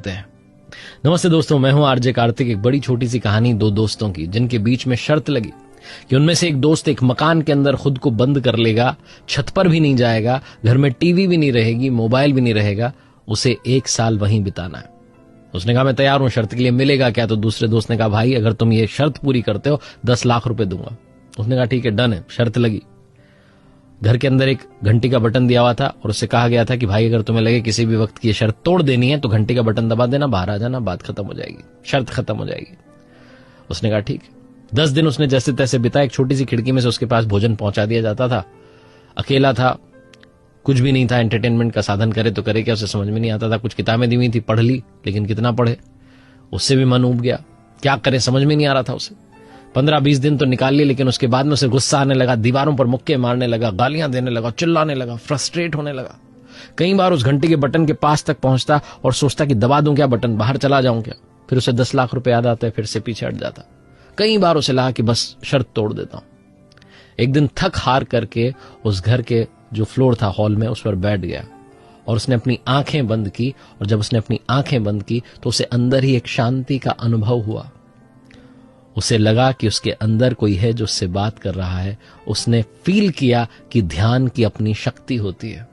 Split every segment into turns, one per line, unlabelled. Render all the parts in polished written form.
हैं। नमस्ते दोस्तों, मैं हूं आरजे कार्तिक। एक बड़ी छोटी सी कहानी दो दोस्तों की, जिनके बीच में शर्त लगी कि उनमें से एक दोस्त एक मकान के अंदर खुद को बंद कर लेगा, छत पर भी नहीं जाएगा, घर में टीवी भी नहीं रहेगी, मोबाइल भी नहीं रहेगा, उसे 1 साल वहीं बिताना है। उसने कहा मैं तैयार हूं, शर्त के लिए मिलेगा क्या? तो दूसरे दोस्त ने कहा भाई अगर तुम ये शर्त पूरी करते हो 10 लाख रुपए दूंगा। उसने कहा ठीक है, डन है। शर्त लगी। घर के अंदर एक घंटी का बटन दिया हुआ था और उससे कहा गया था कि भाई अगर तुम्हें लगे किसी भी वक्त की ये शर्त तोड़ देनी है तो घंटी का बटन दबा देना, बाहर आ जाना, बात खत्म हो जाएगी, शर्त खत्म हो जाएगी। उसने कहा ठीक है। 10 दिन उसने जैसे तैसे बिताए। एक छोटी सी खिड़की में से उसके पास भोजन पहुंचा दिया जाता था। अकेला था, कुछ भी नहीं था, एंटरटेनमेंट का साधन करे तो करे क्या, उसे समझ में नहीं आता था। कुछ किताबें दी हुई थी, पढ़ ली, लेकिन कितना पढ़े, उससे भी मन उब गया। क्या करे, समझ में नहीं आ रहा था उसे। 15-20 दिन तो निकाल लिए, लेकिन उसके बाद में उसे गुस्सा आने लगा, दीवारों पर मुक्के मारने लगा, गालियां देने लगा, चिल्लाने लगा, फ्रस्ट्रेट होने लगा। कई बार उस घंटी के बटन के पास तक पहुंचता और सोचता कि दबा दूं क्या बटन, बाहर चला जाऊं क्या। फिर उसे 10 लाख रुपए याद आते, फिर से पीछे हट जाता। कई बार उसे लगा कि बस शर्त तोड़ देता हूं। एक दिन थक हार करके उस घर के जो फ्लोर था हॉल में, उस पर बैठ गया और उसने अपनी आंखें बंद की। और जब उसने अपनी आंखें बंद की तो उसे अंदर ही एक शांति का अनुभव हुआ। उसे लगा कि उसके अंदर कोई है जो उससे बात कर रहा है। उसने फील किया कि ध्यान की अपनी शक्ति होती है।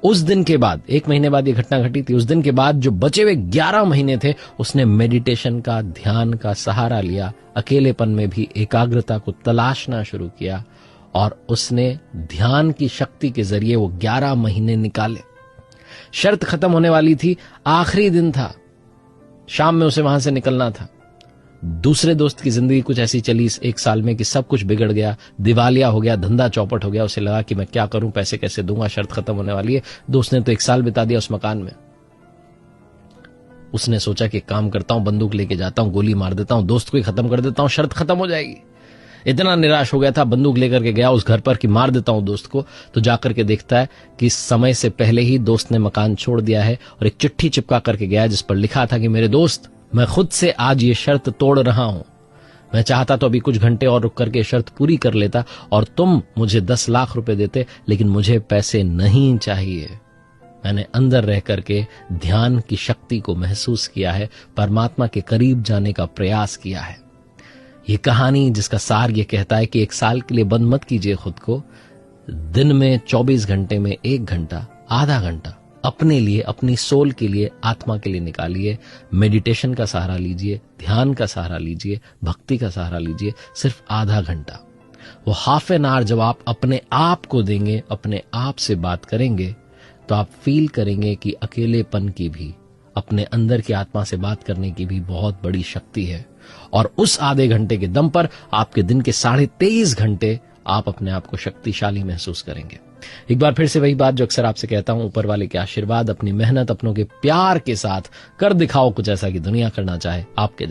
उस दिन के बाद, 1 महीने बाद ये घटना घटी थी, उस दिन के बाद जो बचे हुए 11 महीने थे उसने मेडिटेशन का, ध्यान का सहारा लिया। अकेलेपन में भी एकाग्रता को तलाशना शुरू किया और उसने ध्यान की शक्ति के जरिए वो 11 महीने निकाले। शर्त खत्म होने वाली थी, आखिरी दिन था, शाम में उसे वहां से निकलना था। दूसरे दोस्त की जिंदगी कुछ ऐसी चली इस 1 साल में कि सब कुछ बिगड़ गया, दिवालिया हो गया, धंधा चौपट हो गया। उसे लगा कि मैं क्या करूं, पैसे कैसे दूंगा, शर्त खत्म होने वाली है। दोस्त ने तो 1 साल बिता दिया उस मकान में। उसने सोचा कि काम करता हूं, बंदूक लेके जाता हूं, गोली मार देता हूं, दोस्त को ही खत्म कर देता हूं, शर्त खत्म हो जाएगी। इतना निराश हो गया था, बंदूक लेकर के गया उस घर पर कि मार देता हूं दोस्त को। तो जाकर के देखता है कि समय से पहले ही दोस्त ने मकान छोड़ दिया है और एक चिट्ठी चिपका करके गया जिस पर लिखा था कि मेरे दोस्त, मैं खुद से आज ये शर्त तोड़ रहा हूं। मैं चाहता तो अभी कुछ घंटे और रुक करके शर्त पूरी कर लेता और तुम मुझे 10 लाख रुपए देते, लेकिन मुझे पैसे नहीं चाहिए। मैंने अंदर रह करके ध्यान की शक्ति को महसूस किया है, परमात्मा के करीब जाने का प्रयास किया है। ये कहानी जिसका सार ये कहता है कि 1 साल के लिए बंद मत कीजिए खुद को। दिन में 24 घंटे में 1 घंटा, आधा घंटा अपने लिए, अपनी सोल के लिए, आत्मा के लिए निकालिए। मेडिटेशन का सहारा लीजिए, ध्यान का सहारा लीजिए, भक्ति का सहारा लीजिए। सिर्फ आधा घंटा, वो हाफ एन आवर जब आप अपने आप को देंगे, अपने आप से बात करेंगे, तो आप फील करेंगे कि अकेलेपन की भी, अपने अंदर की आत्मा से बात करने की भी बहुत बड़ी शक्ति है। और उस आधे घंटे के दम पर आपके दिन के 23.5 घंटे आप अपने आप को शक्तिशाली महसूस करेंगे। एक बार फिर से वही बात जो अक्सर आपसे कहता हूं, ऊपर वाले के आशीर्वाद, अपनी मेहनत, अपनों के प्यार के साथ कर दिखाओ कुछ ऐसा कि दुनिया करना चाहे आपके